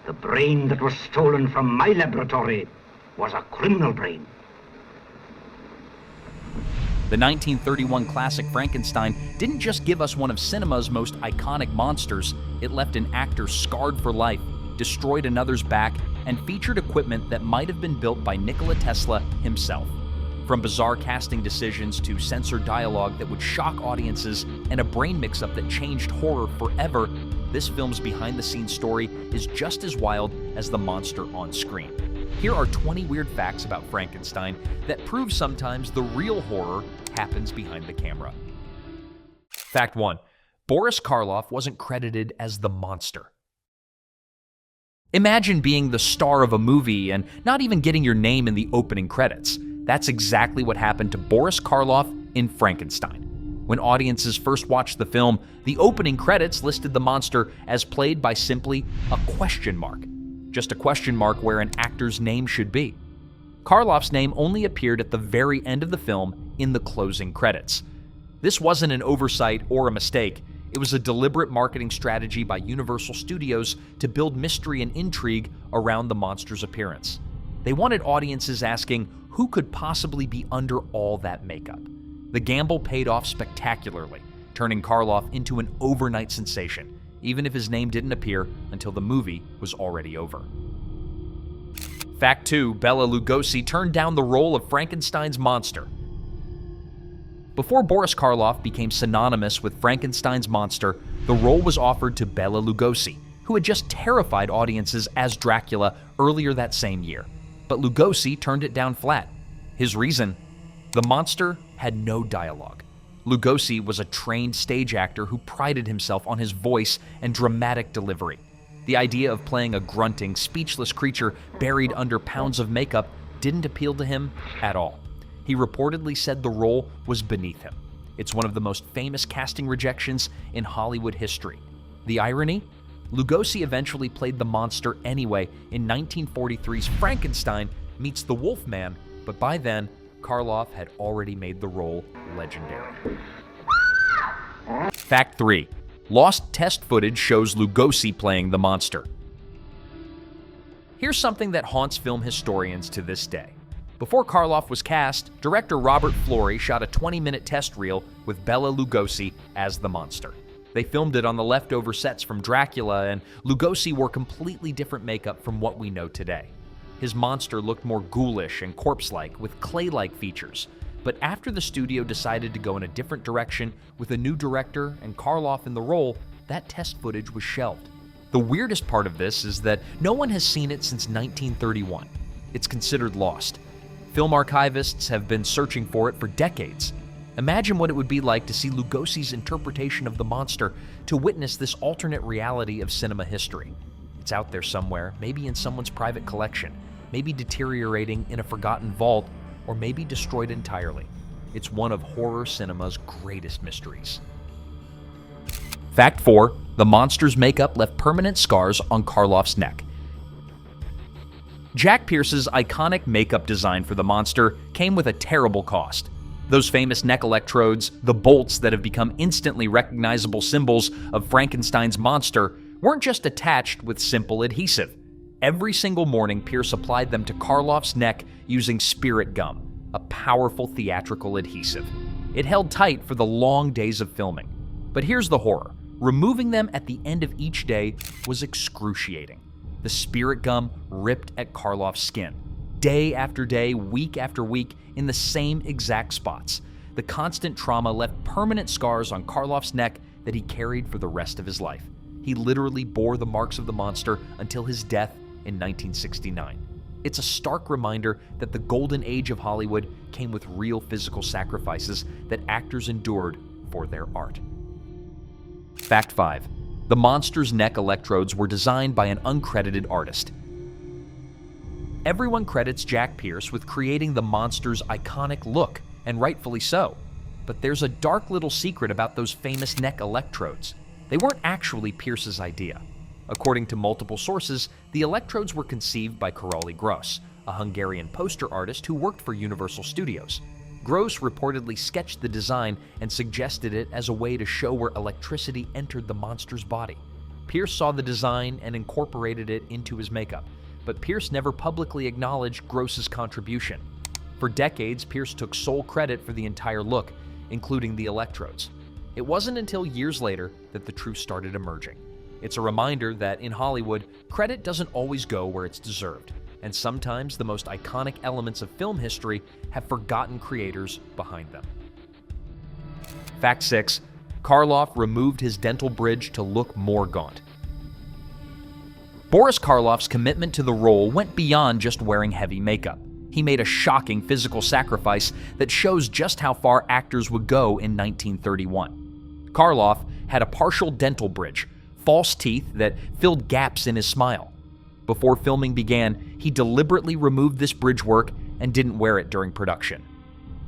The brain that was stolen from my laboratory was a criminal brain. The 1931 classic Frankenstein didn't just give us one of cinema's most iconic monsters, it left an actor scarred for life, destroyed another's back, and featured equipment that might have been built by Nikola Tesla himself. From bizarre casting decisions to censored dialogue that would shock audiences and a brain mix-up that changed horror forever, this film's behind-the-scenes story is just as wild as the monster on screen. Here are 20 weird facts about Frankenstein that prove sometimes the real horror happens behind the camera. Fact 1. Boris Karloff wasn't credited as the monster. Imagine being the star of a movie and not even getting your name in the opening credits. That's exactly what happened to Boris Karloff in Frankenstein. When audiences first watched the film, the opening credits listed the monster as played by simply a question mark. Just a question mark where an actor's name should be. Karloff's name only appeared at the very end of the film in the closing credits. This wasn't an oversight or a mistake. It was a deliberate marketing strategy by Universal Studios to build mystery and intrigue around the monster's appearance. They wanted audiences asking, who could possibly be under all that makeup? The gamble paid off spectacularly, turning Karloff into an overnight sensation, even if his name didn't appear until the movie was already over. Fact 2. Bela Lugosi turned down the role of Frankenstein's monster. Before Boris Karloff became synonymous with Frankenstein's monster, the role was offered to Bela Lugosi, who had just terrified audiences as Dracula earlier that same year. But Lugosi turned it down flat. His reason? The monster had no dialogue. Lugosi was a trained stage actor who prided himself on his voice and dramatic delivery. The idea of playing a grunting, speechless creature buried under pounds of makeup didn't appeal to him at all. He reportedly said the role was beneath him. It's one of the most famous casting rejections in Hollywood history. The irony? Lugosi eventually played the monster anyway in 1943's Frankenstein Meets the Wolfman, but by then, Karloff had already made the role legendary. Fact 3. Lost test footage shows Lugosi playing the monster. Here's something that haunts film historians to this day. Before Karloff was cast, director Robert Florey shot a 20-minute test reel with Bela Lugosi as the monster. They filmed it on the leftover sets from Dracula, and Lugosi wore completely different makeup from what we know today. His monster looked more ghoulish and corpse-like, with clay-like features. But after the studio decided to go in a different direction with a new director and Karloff in the role, that test footage was shelved. The weirdest part of this is that no one has seen it since 1931. It's considered lost. Film archivists have been searching for it for decades. Imagine what it would be like to see Lugosi's interpretation of the monster, to witness this alternate reality of cinema history. It's out there somewhere, maybe in someone's private collection, maybe deteriorating in a forgotten vault, or maybe destroyed entirely. It's one of horror cinema's greatest mysteries. Fact 4. The monster's makeup left permanent scars on Karloff's neck. Jack Pierce's iconic makeup design for the monster came with a terrible cost. Those famous neck electrodes, the bolts that have become instantly recognizable symbols of Frankenstein's monster, weren't just attached with simple adhesive. Every single morning, Pierce applied them to Karloff's neck using spirit gum, a powerful theatrical adhesive. It held tight for the long days of filming. But here's the horror. Removing them at the end of each day was excruciating. The spirit gum ripped at Karloff's skin, day after day, week after week, in the same exact spots. The constant trauma left permanent scars on Karloff's neck that he carried for the rest of his life. He literally bore the marks of the monster until his death in 1969. It's a stark reminder that the golden age of Hollywood came with real physical sacrifices that actors endured for their art. Fact 5. The monster's neck electrodes were designed by an uncredited artist. Everyone credits Jack Pierce with creating the monster's iconic look, and rightfully so. But there's a dark little secret about those famous neck electrodes. They weren't actually Pierce's idea. According to multiple sources, the electrodes were conceived by Karoli Gross, a Hungarian poster artist who worked for Universal Studios. Gross reportedly sketched the design and suggested it as a way to show where electricity entered the monster's body. Pierce saw the design and incorporated it into his makeup, but Pierce never publicly acknowledged Gross's contribution. For decades, Pierce took sole credit for the entire look, including the electrodes. It wasn't until years later that the truth started emerging. It's a reminder that in Hollywood, credit doesn't always go where it's deserved, and sometimes the most iconic elements of film history have forgotten creators behind them. Fact 6. Karloff removed his dental bridge to look more gaunt. Boris Karloff's commitment to the role went beyond just wearing heavy makeup. He made a shocking physical sacrifice that shows just how far actors would go in 1931. Karloff had a partial dental bridge, false teeth that filled gaps in his smile. Before filming began, he deliberately removed this bridge work and didn't wear it during production.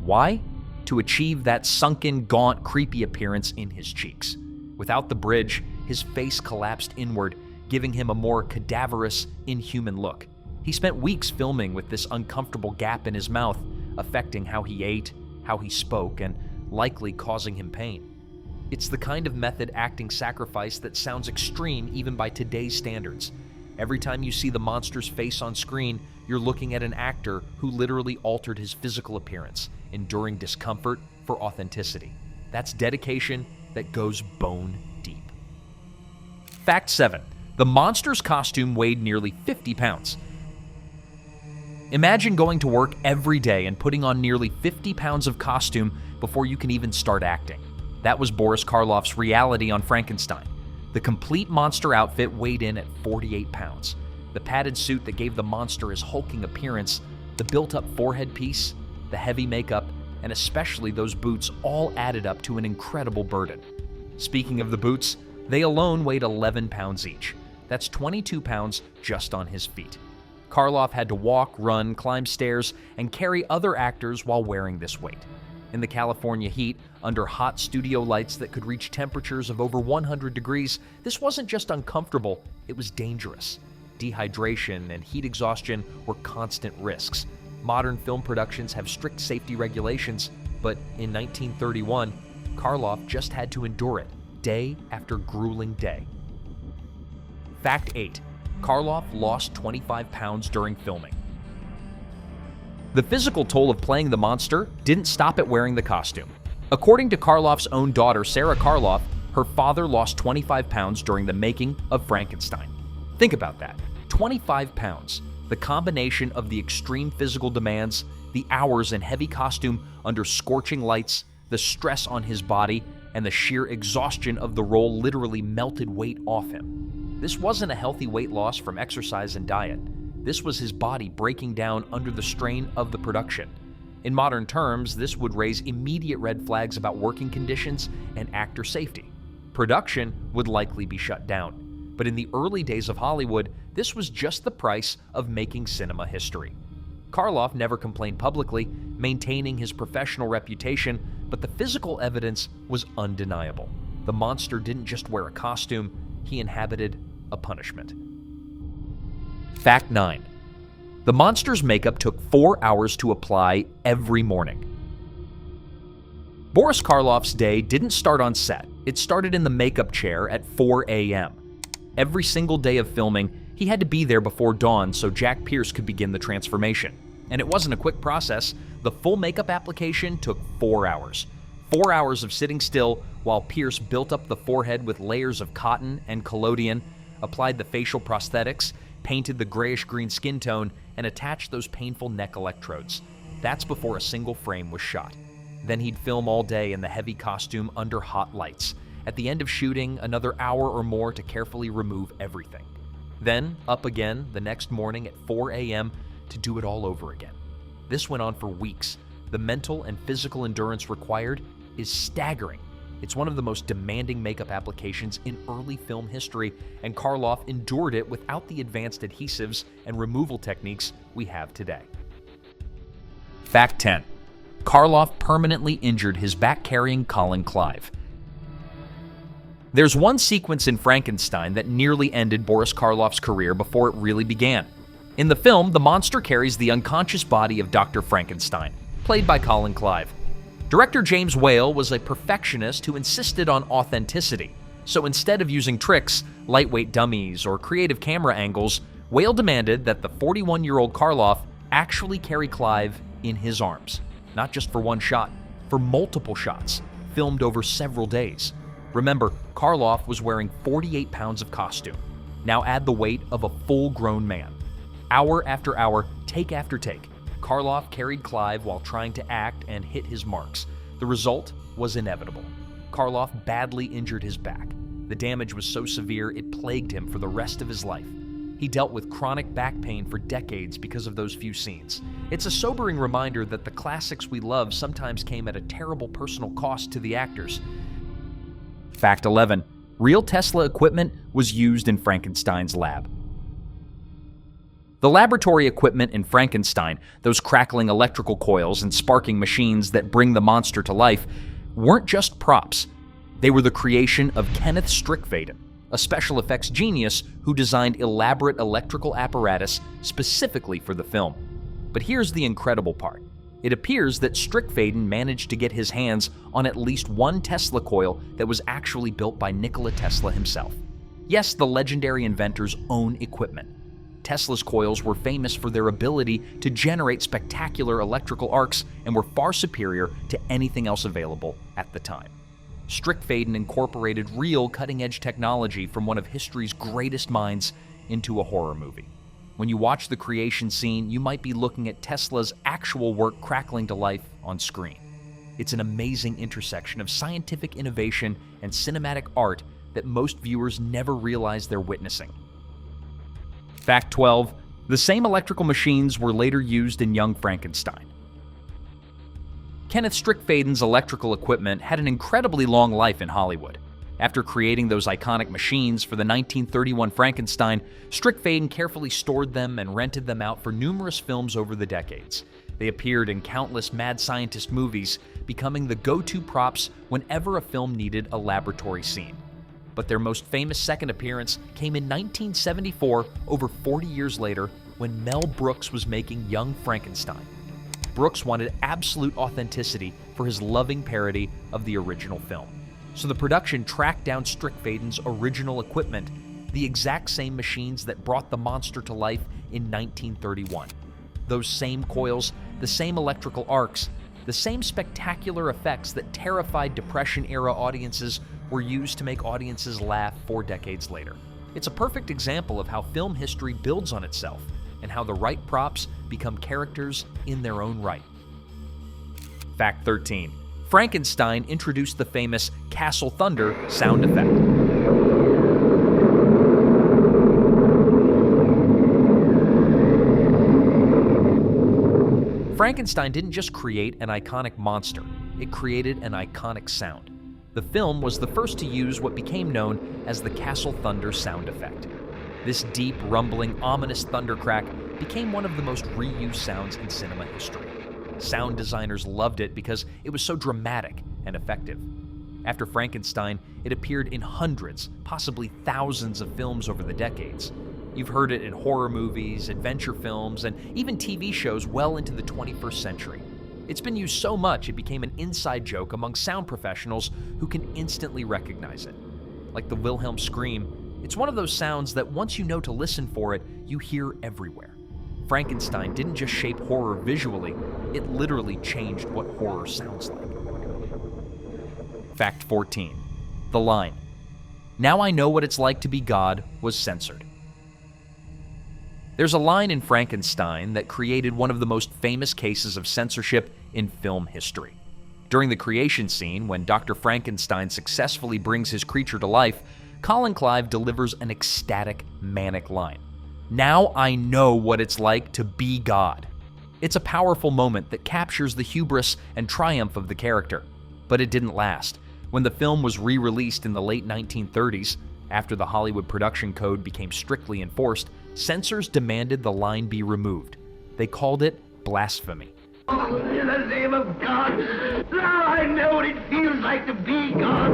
Why? To achieve that sunken, gaunt, creepy appearance in his cheeks. Without the bridge, his face collapsed inward, giving him a more cadaverous, inhuman look. He spent weeks filming with this uncomfortable gap in his mouth, affecting how he ate, how he spoke, and likely causing him pain. It's the kind of method acting sacrifice that sounds extreme even by today's standards. Every time you see the monster's face on screen, you're looking at an actor who literally altered his physical appearance, enduring discomfort for authenticity. That's dedication that goes bone deep. Fact 7. The monster's costume weighed nearly 50 pounds. Imagine going to work every day and putting on nearly 50 pounds of costume before you can even start acting. That was Boris Karloff's reality on Frankenstein. The complete monster outfit weighed in at 48 pounds. The padded suit that gave the monster his hulking appearance, the built-up forehead piece, the heavy makeup, and especially those boots all added up to an incredible burden. Speaking of the boots, they alone weighed 11 pounds each. That's 22 pounds just on his feet. Karloff had to walk, run, climb stairs, and carry other actors while wearing this weight. In the California heat, under hot studio lights that could reach temperatures of over 100 degrees, this wasn't just uncomfortable, it was dangerous. Dehydration and heat exhaustion were constant risks. Modern film productions have strict safety regulations, but in 1931, Karloff just had to endure it, day after grueling day. Fact 8. Karloff lost 25 pounds during filming. The physical toll of playing the monster didn't stop at wearing the costume. According to Karloff's own daughter, Sarah Karloff, her father lost 25 pounds during the making of Frankenstein. Think about that. 25 pounds. The combination of the extreme physical demands, the hours in heavy costume under scorching lights, the stress on his body, and the sheer exhaustion of the role literally melted weight off him. This wasn't a healthy weight loss from exercise and diet. This was his body breaking down under the strain of the production. In modern terms, this would raise immediate red flags about working conditions and actor safety. Production would likely be shut down. But in the early days of Hollywood, this was just the price of making cinema history. Karloff never complained publicly, maintaining his professional reputation, but the physical evidence was undeniable. The monster didn't just wear a costume, he inhabited a punishment. Fact 9. The monster's makeup took 4 hours to apply every morning. Boris Karloff's day didn't start on set. It started in the makeup chair at 4 a.m. Every single day of filming, he had to be there before dawn so Jack Pierce could begin the transformation. And it wasn't a quick process. The full makeup application took 4 hours. 4 hours of sitting still while Pierce built up the forehead with layers of cotton and collodion, applied the facial prosthetics, painted the grayish-green skin tone, and attached those painful neck electrodes. That's before a single frame was shot. Then he'd film all day in the heavy costume under hot lights. At the end of shooting, another hour or more to carefully remove everything. Then, up again the next morning at 4 a.m. to do it all over again. This went on for weeks. The mental and physical endurance required is staggering. It's one of the most demanding makeup applications in early film history, and Karloff endured it without the advanced adhesives and removal techniques we have today. Fact 10. Karloff permanently injured his back-carrying Colin Clive. There's one sequence in Frankenstein that nearly ended Boris Karloff's career before it really began. In the film, the monster carries the unconscious body of Dr. Frankenstein, played by Colin Clive. Director James Whale was a perfectionist who insisted on authenticity, So instead of using tricks, lightweight dummies, or creative camera angles, Whale demanded that the 41-year-old Karloff actually carry Clive in his arms. Not just for one shot, for multiple shots, filmed over several days. Remember, Karloff was wearing 48 pounds of costume. Now add the weight of a full-grown man. Hour after hour, take after take, Karloff carried Clive while trying to act and hit his marks. The result was inevitable. Karloff badly injured his back. The damage was so severe it plagued him for the rest of his life. He dealt with chronic back pain for decades because of those few scenes. It's a sobering reminder that the classics we love sometimes came at a terrible personal cost to the actors. Fact 11. Real Tesla equipment was used in Frankenstein's lab. The laboratory equipment in Frankenstein, those crackling electrical coils and sparking machines that bring the monster to life, weren't just props. They were the creation of Kenneth Strickfaden, a special effects genius who designed elaborate electrical apparatus specifically for the film. But here's the incredible part. It appears that Strickfaden managed to get his hands on at least one Tesla coil that was actually built by Nikola Tesla himself. Yes, the legendary inventor's own equipment. Tesla's coils were famous for their ability to generate spectacular electrical arcs and were far superior to anything else available at the time. Strickfaden incorporated real cutting-edge technology from one of history's greatest minds into a horror movie. When you watch the creation scene, you might be looking at Tesla's actual work crackling to life on screen. It's an amazing intersection of scientific innovation and cinematic art that most viewers never realize they're witnessing. Fact 12. The same electrical machines were later used in Young Frankenstein. Kenneth Strickfaden's electrical equipment had an incredibly long life in Hollywood. After creating those iconic machines for the 1931 Frankenstein, Strickfaden carefully stored them and rented them out for numerous films over the decades. They appeared in countless mad scientist movies, becoming the go-to props whenever a film needed a laboratory scene. But their most famous second appearance came in 1974, over 40 years later, when Mel Brooks was making Young Frankenstein. Brooks wanted absolute authenticity for his loving parody of the original film. So the production tracked down Strickfaden's original equipment, the exact same machines that brought the monster to life in 1931. Those same coils, the same electrical arcs, the same spectacular effects that terrified Depression-era audiences were used to make audiences laugh 4 decades later. It's a perfect example of how film history builds on itself and how the right props become characters in their own right. Fact 13. Frankenstein introduced the famous Castle Thunder sound effect. Frankenstein didn't just create an iconic monster, it created an iconic sound. The film was the first to use what became known as the Castle Thunder sound effect. This deep, rumbling, ominous thundercrack became one of the most reused sounds in cinema history. Sound designers loved it because it was so dramatic and effective. After Frankenstein, it appeared in hundreds, possibly thousands of films over the decades. You've heard it in horror movies, adventure films, and even TV shows well into the 21st century. It's been used so much it became an inside joke among sound professionals who can instantly recognize it. Like the Wilhelm scream, it's one of those sounds that once you know to listen for it, you hear everywhere. Frankenstein didn't just shape horror visually, it literally changed what horror sounds like. Fact 14. The line, "Now I know what it's like to be God," was censored. There's a line in Frankenstein that created one of the most famous cases of censorship in film history. During the creation scene, when Dr. Frankenstein successfully brings his creature to life, Colin Clive delivers an ecstatic, manic line. "Now I know what it's like to be God." It's a powerful moment that captures the hubris and triumph of the character. But it didn't last. When the film was re-released in the late 1930s, after the Hollywood production code became strictly enforced, censors demanded the line be removed. They called it blasphemy. In the name of God, now I know what it feels like to be God.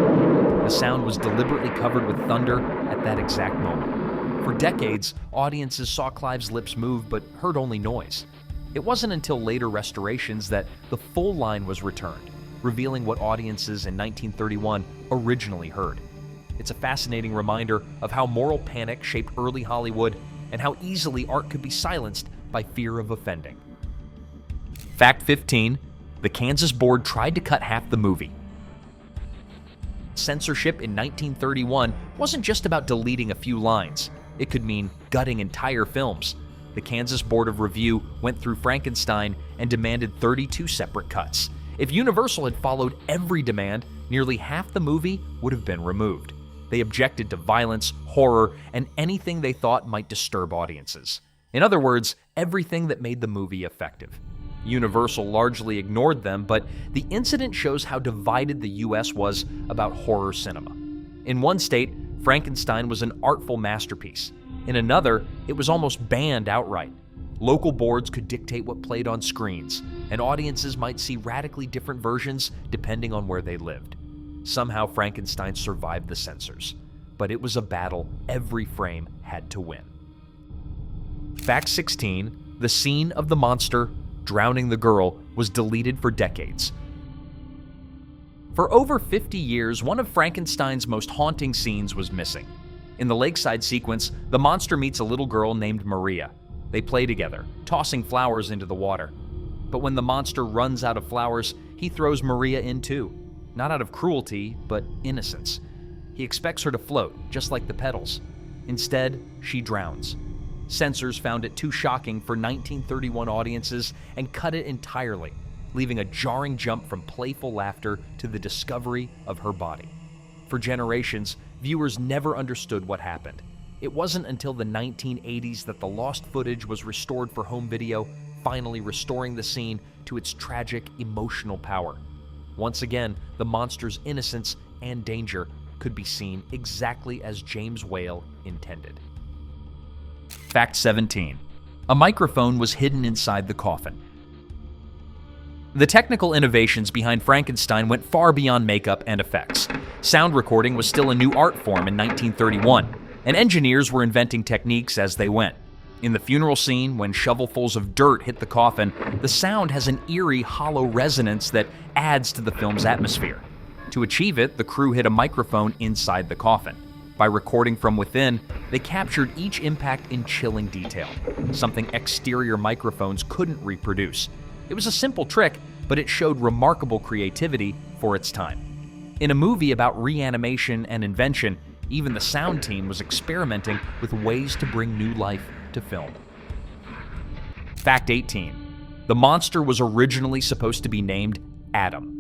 The sound was deliberately covered with thunder at that exact moment. For decades, audiences saw Clive's lips move but heard only noise. It wasn't until later restorations that the full line was returned, revealing what audiences in 1931 originally heard. It's a fascinating reminder of how moral panic shaped early Hollywood and how easily art could be silenced by fear of offending. Fact 15. The Kansas board tried to cut half the movie. Censorship in 1931 wasn't just about deleting a few lines. It could mean gutting entire films. The Kansas Board of Review went through Frankenstein and demanded 32 separate cuts. If Universal had followed every demand, nearly half the movie would have been removed. They objected to violence, horror, and anything they thought might disturb audiences. In other words, everything that made the movie effective. Universal largely ignored them, but the incident shows how divided the US was about horror cinema. In one state, Frankenstein was an artful masterpiece. In another, it was almost banned outright. Local boards could dictate what played on screens, and audiences might see radically different versions depending on where they lived. Somehow Frankenstein survived the censors, but it was a battle every frame had to win. Fact 16. The scene of the monster drowning the girl was deleted for decades. For over 50 years, one of Frankenstein's most haunting scenes was missing. In the lakeside sequence, the monster meets a little girl named Maria. They play together, tossing flowers into the water. But when the monster runs out of flowers, he throws Maria in too. Not out of cruelty, but innocence. He expects her to float, just like the petals. Instead, she drowns. Censors found it too shocking for 1931 audiences and cut it entirely, leaving a jarring jump from playful laughter to the discovery of her body. For generations, viewers never understood what happened. It wasn't until the 1980s that the lost footage was restored for home video, finally restoring the scene to its tragic, emotional power. Once again, the monster's innocence and danger could be seen exactly as James Whale intended. Fact 17. A microphone was hidden inside the coffin. The technical innovations behind Frankenstein went far beyond makeup and effects. Sound recording was still a new art form in 1931, and engineers were inventing techniques as they went. In the funeral scene, when shovelfuls of dirt hit the coffin, the sound has an eerie, hollow resonance that adds to the film's atmosphere. To achieve it, the crew hid a microphone inside the coffin. By recording from within, they captured each impact in chilling detail, something exterior microphones couldn't reproduce. It was a simple trick, but it showed remarkable creativity for its time. In a movie about reanimation and invention, even the sound team was experimenting with ways to bring new life to film. Fact 18. The monster was originally supposed to be named Adam.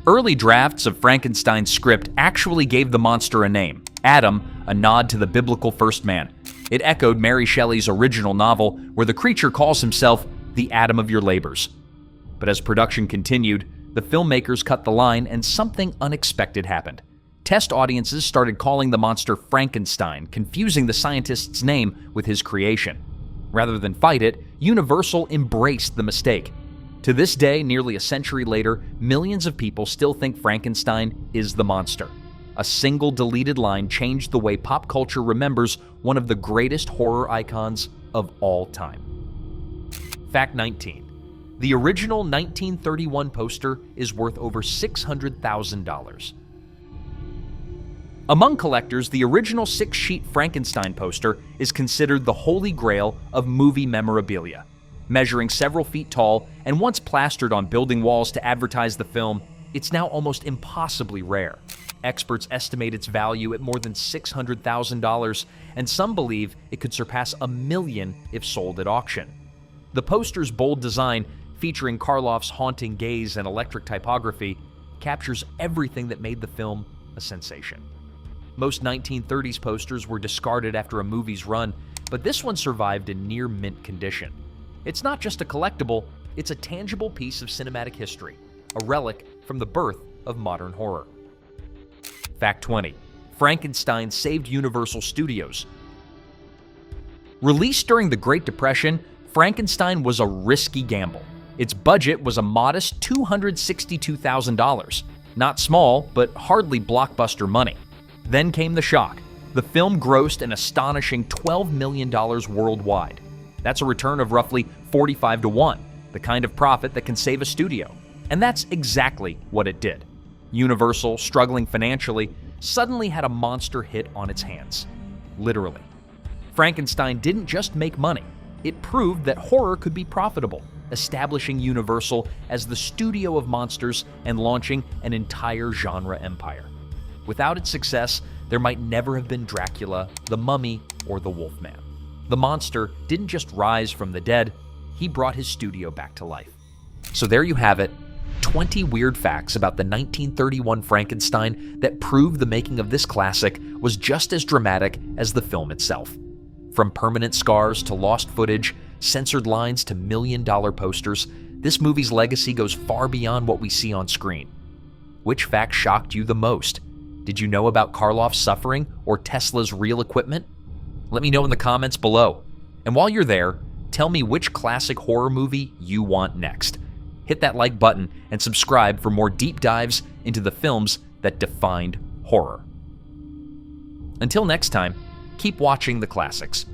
Early drafts of Frankenstein's script actually gave the monster a name, Adam, a nod to the biblical first man. It echoed Mary Shelley's original novel, where the creature calls himself the Adam of your labors. But as production continued, the filmmakers cut the line and something unexpected happened. Test audiences started calling the monster Frankenstein, confusing the scientist's name with his creation. Rather than fight it, Universal embraced the mistake. To this day, nearly a century later, millions of people still think Frankenstein is the monster. A single deleted line changed the way pop culture remembers one of the greatest horror icons of all time. Fact 19. The original 1931 poster is worth over $600,000. Among collectors, the original 6-sheet Frankenstein poster is considered the holy grail of movie memorabilia. Measuring several feet tall and once plastered on building walls to advertise the film, it's now almost impossibly rare. Experts estimate its value at more than $600,000, and some believe it could surpass $1 million if sold at auction. The poster's bold design, featuring Karloff's haunting gaze and electric typography, captures everything that made the film a sensation. Most 1930s posters were discarded after a movie's run, but this one survived in near mint condition. It's not just a collectible, it's a tangible piece of cinematic history, a relic from the birth of modern horror. Fact 20. Frankenstein saved Universal Studios. Released during the Great Depression, Frankenstein was a risky gamble. Its budget was a modest $262,000. Not small, but hardly blockbuster money. Then came the shock. The film grossed an astonishing $12 million worldwide. That's a return of roughly 45 to 1, the kind of profit that can save a studio. And that's exactly what it did. Universal, struggling financially, suddenly had a monster hit on its hands. Literally. Frankenstein didn't just make money, it proved that horror could be profitable, establishing Universal as the studio of monsters and launching an entire genre empire. Without its success, there might never have been Dracula, the Mummy, or the Wolfman. The monster didn't just rise from the dead, he brought his studio back to life. So there you have it, 20 weird facts about the 1931 Frankenstein that prove the making of this classic was just as dramatic as the film itself. From permanent scars to lost footage, censored lines to million-dollar posters, this movie's legacy goes far beyond what we see on screen. Which fact shocked you the most? Did you know about Karloff's suffering or Tesla's real equipment? Let me know in the comments below. And while you're there, tell me which classic horror movie you want next. Hit that like button and subscribe for more deep dives into the films that defined horror. Until next time, keep watching the classics.